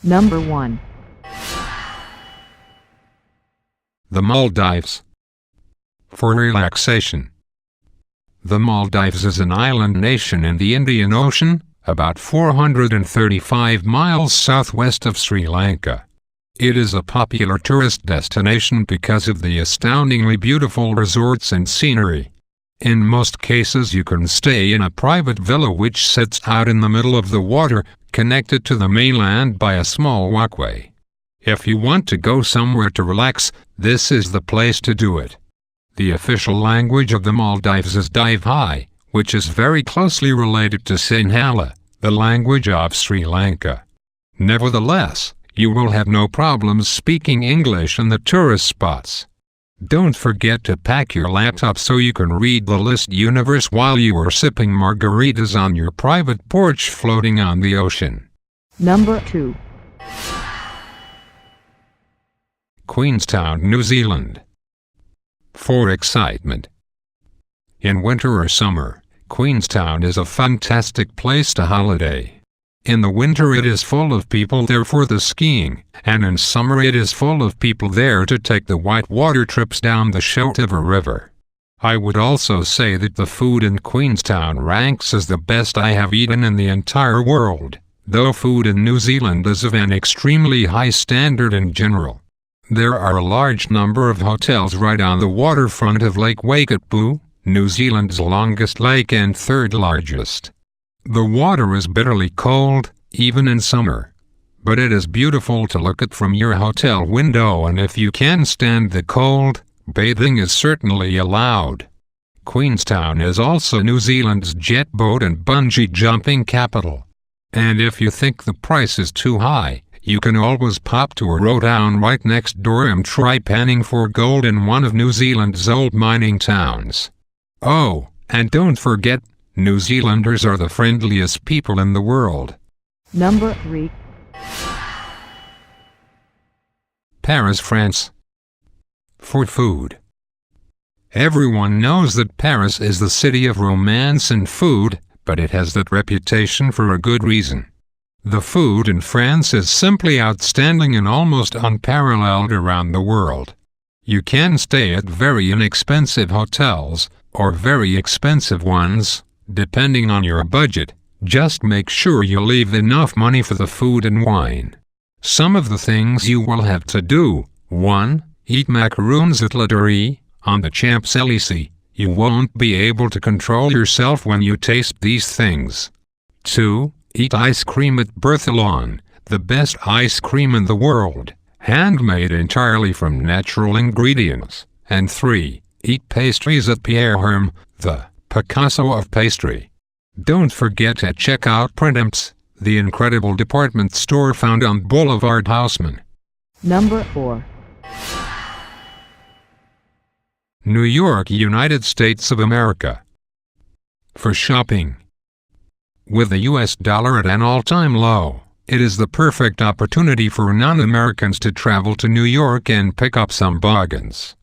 Number 1. The Maldives. For relaxation. The Maldives is an island nation in the Indian Ocean, about 435 miles southwest of Sri Lanka. It is a popular tourist destination because of the astoundingly beautiful resorts and scenery. In most cases you can stay in a private villa which sits out in the middle of the water, connected to the mainland by a small walkway. If you want to go somewhere to relax, this is the place to do it. The official language of the Maldives is Thai, which is very closely related to Sinhala, the language of Sri Lanka. Nevertheless, you will have no problems speaking English in the tourist spots. Don't forget to pack your laptop so you can read the list universe while you are sipping margaritas on your private porch floating on the ocean. Number 2. Queenstown, New Zealand. For excitement. In winter or summer, Queenstown is a fantastic place to holiday. In the winter it is full of people there for the skiing, and in summer it is full of people there to take the whitewater trips down the Shotover River. I would also say that the food in Queenstown ranks as the best I have eaten in the entire world, though food in New Zealand is of an extremely high standard in general. There are a large number of hotels right on the waterfront of Lake Waikato, New Zealand's longest lake and third largest. The water is bitterly cold, even in summer. But it is beautiful to look at from your hotel window, and if you can stand the cold, bathing is certainly allowed. Queenstown is also New Zealand's jet boat and bungee jumping capital. And if you think the price is too high, you can always pop to a row town right next door and try panning for gold in one of New Zealand's old mining towns. Oh, and don't forget, New Zealanders are the friendliest people in the world. Number 3. Paris, France. For food. Everyone knows that Paris is the city of romance and food, but it has that reputation for a good reason. The food in France is simply outstanding and almost unparalleled around the world. You can stay at very inexpensive hotels, or very expensive ones, depending on your budget. Just make sure you leave enough money for the food and wine. Some of the things you will have to do: 1. Eat macaroons at La Durie, on the Champs-Élysées. You won't be able to control yourself when you taste these things. 2. Eat ice cream at Berthelon, the best ice cream in the world, handmade entirely from natural ingredients. And 3. Eat pastries at Pierre Herme, the Picasso of pastry. Don't forget to check out Printemps, the incredible department store found on Boulevard Haussmann. Number 4. New York, United States of America. For shopping. With the US dollar at an all-time low, it is the perfect opportunity for non-Americans to travel to New York and pick up some bargains.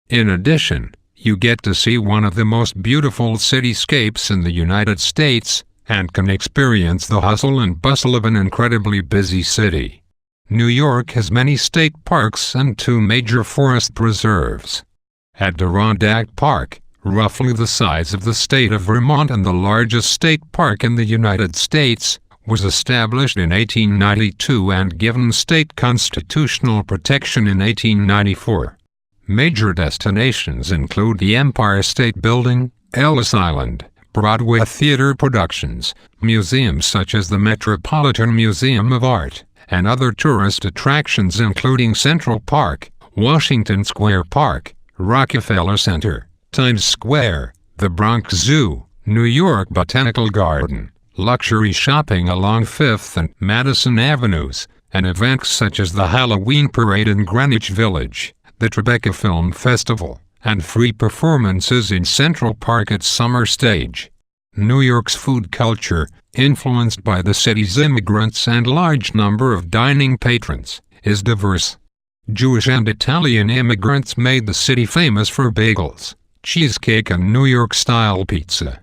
In addition, you get to see one of the most beautiful cityscapes in the United States, and can experience the hustle and bustle of an incredibly busy city. New York has many state parks and 2 major forest preserves. Adirondack Park, roughly the size of the state of Vermont and the largest state park in the United States, was established in 1892 and given state constitutional protection in 1894. Major destinations include the Empire State Building, Ellis Island, Broadway theater productions, museums such as the Metropolitan Museum of Art, and other tourist attractions including Central Park, Washington Square Park, Rockefeller Center, Times Square, the Bronx Zoo, New York Botanical Garden, luxury shopping along 5th and Madison Avenues, and events such as the Halloween Parade in Greenwich Village, the Tribeca Film Festival, and free performances in Central Park at Summer Stage. New York's food culture, influenced by the city's immigrants and large number of dining patrons, is diverse. Jewish and Italian immigrants made the city famous for bagels, cheesecake and New York-style pizza.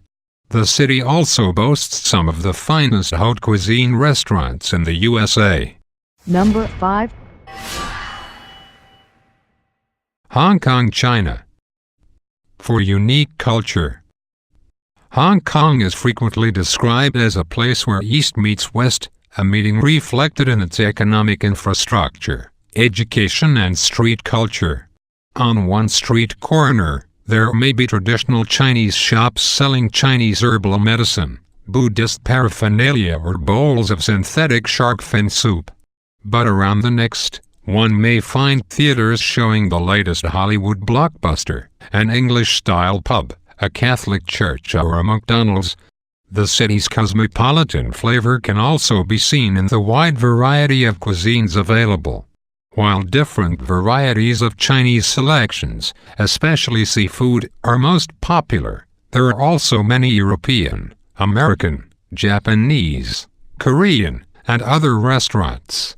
The city also boasts some of the finest haute cuisine restaurants in the USA. Number 5. Hong Kong, China. For unique culture. Hong Kong is frequently described as a place where East meets West, a meeting reflected in its economic infrastructure, education and street culture. On one street corner, there may be traditional Chinese shops selling Chinese herbal medicine, Buddhist paraphernalia or bowls of synthetic shark fin soup. But around the next, one may find theaters showing the latest Hollywood blockbuster, an English-style pub, a Catholic church or a McDonald's. The city's cosmopolitan flavor can also be seen in the wide variety of cuisines available. While different varieties of Chinese selections, especially seafood, are most popular, there are also many European, American, Japanese, Korean, and other restaurants.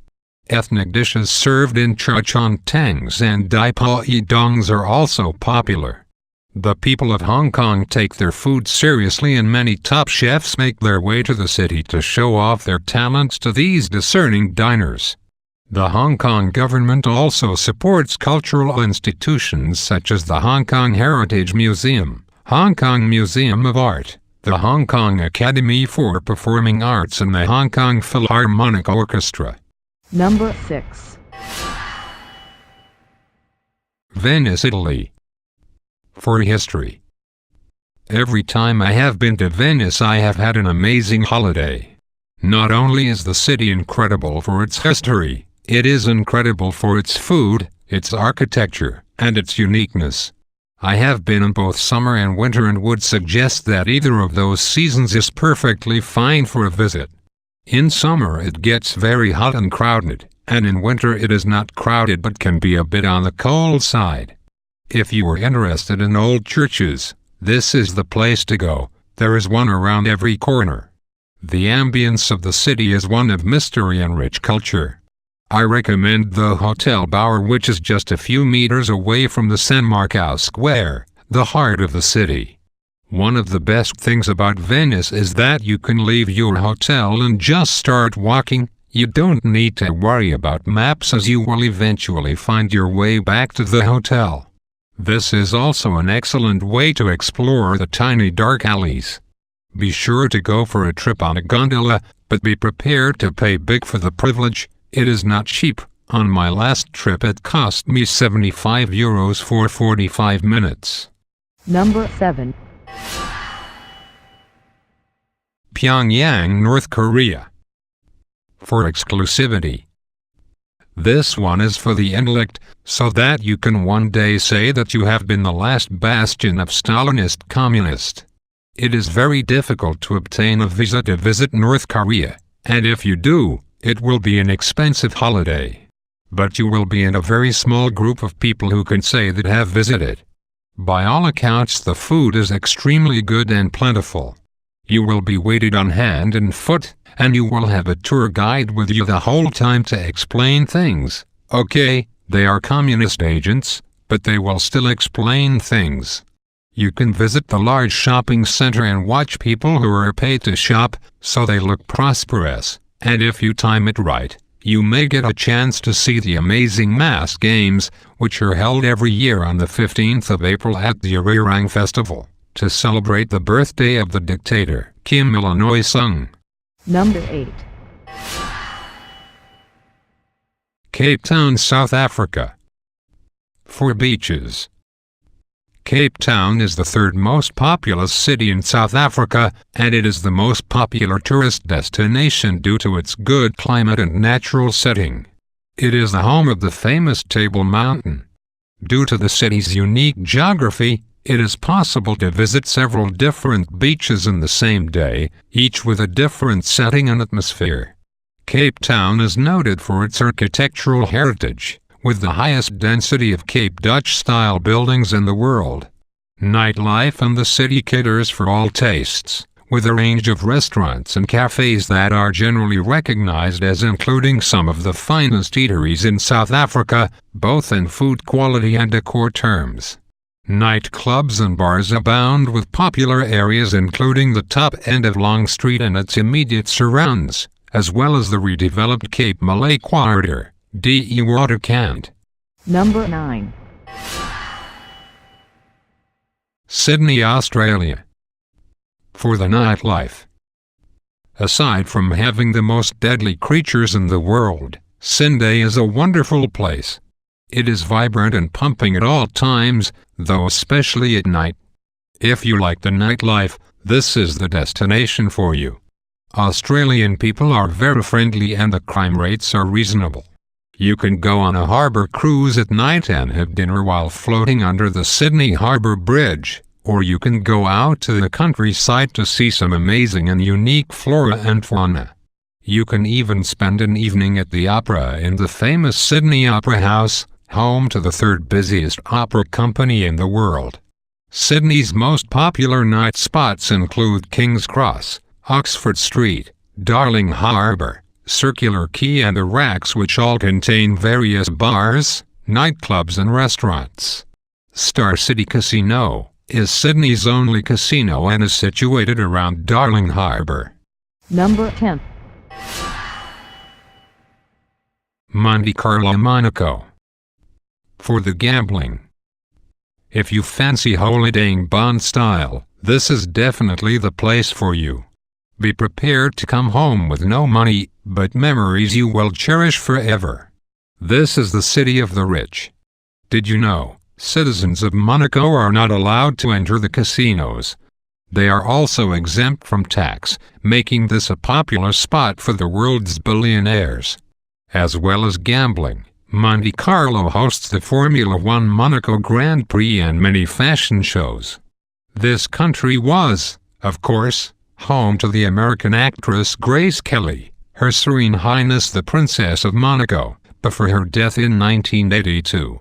Ethnic dishes served in char-chon-tangs and dai-po-i-dongs are also popular. The people of Hong Kong take their food seriously and many top chefs make their way to the city to show off their talents to these discerning diners. The Hong Kong government also supports cultural institutions such as the Hong Kong Heritage Museum, Hong Kong Museum of Art, the Hong Kong Academy for Performing Arts and the Hong Kong Philharmonic Orchestra. Number 6. Venice, Italy. For history. Every time I have been to Venice I have had an amazing holiday. Not only is the city incredible for its history, it is incredible for its food, its architecture, and its uniqueness. I have been in both summer and winter and would suggest that either of those seasons is perfectly fine for a visit. In summer it gets very hot and crowded, and in winter it is not crowded but can be a bit on the cold side. If you are interested in old churches, this is the place to go. There is one around every corner. The ambience of the city is one of mystery and rich culture. I recommend the Hotel Bauer, which is just a few meters away from the San Marco Square, the heart of the city. One of the best things about Venice is that you can leave your hotel and just start walking. You don't need to worry about maps as you will eventually find your way back to the hotel. This is also an excellent way to explore the tiny dark alleys. Be sure to go for a trip on a gondola, but be prepared to pay big for the privilege. It is not cheap. On my last trip it cost me €75 for 45 minutes. Number 7. Pyongyang, North Korea. For exclusivity. This one is for the intellect, so that you can one day say that you have been the last bastion of Stalinist communist. It is very difficult to obtain a visa to visit North Korea, and if you do, it will be an expensive holiday. But you will be in a very small group of people who can say that have visited. By all accounts the food is extremely good and plentiful. You will be waited on hand and foot, and you will have a tour guide with you the whole time to explain things. Okay, they are communist agents, but they will still explain things. You can visit the large shopping center and watch people who are paid to shop, so they look prosperous, and if you time it right, you may get a chance to see the amazing mass games, which are held every year on the 15th of April at the Arirang Festival, to celebrate the birthday of the dictator, Kim Il-sung. Number 8. Cape Town, South Africa. For beaches. Cape Town is the third most populous city in South Africa, and it is the most popular tourist destination due to its good climate and natural setting. It is the home of the famous Table Mountain. Due to the city's unique geography, it is possible to visit several different beaches in the same day, each with a different setting and atmosphere. Cape Town is noted for its architectural heritage, with the highest density of Cape Dutch-style buildings in the world. Nightlife in the city caters for all tastes, with a range of restaurants and cafes that are generally recognized as including some of the finest eateries in South Africa, both in food quality and decor terms. Nightclubs and bars abound, with popular areas including the top end of Long Street and its immediate surrounds, as well as the redeveloped Cape Malay Quarter, de Waterkant. Number 9. Sydney, Australia. For the nightlife. Aside from having the most deadly creatures in the world, Sydney is a wonderful place. It is vibrant and pumping at all times, though especially at night. If you like the nightlife, this is the destination for you. Australian people are very friendly and the crime rates are reasonable. You can go on a harbour cruise at night and have dinner while floating under the Sydney Harbour Bridge, or you can go out to the countryside to see some amazing and unique flora and fauna. You can even spend an evening at the opera in the famous Sydney Opera House, home to the third busiest opera company in the world. Sydney's most popular night spots include King's Cross, Oxford Street, Darling Harbour, Circular Quay and the Racks, which all contain various bars, nightclubs and restaurants. Star City Casino is Sydney's only casino and is situated around Darling Harbour. Number 10. Monte Carlo, Monaco. For the gambling. If you fancy holidaying Bond style, this is definitely the place for you. Be prepared to come home with no money, but memories you will cherish forever. This is the city of the rich. Did you know, citizens of Monaco are not allowed to enter the casinos? They are also exempt from tax, making this a popular spot for the world's billionaires. As well as gambling, Monte Carlo hosts the Formula One Monaco Grand Prix and many fashion shows. This country was, of course, home to the American actress Grace Kelly, Her Serene Highness the Princess of Monaco, before her death in 1982.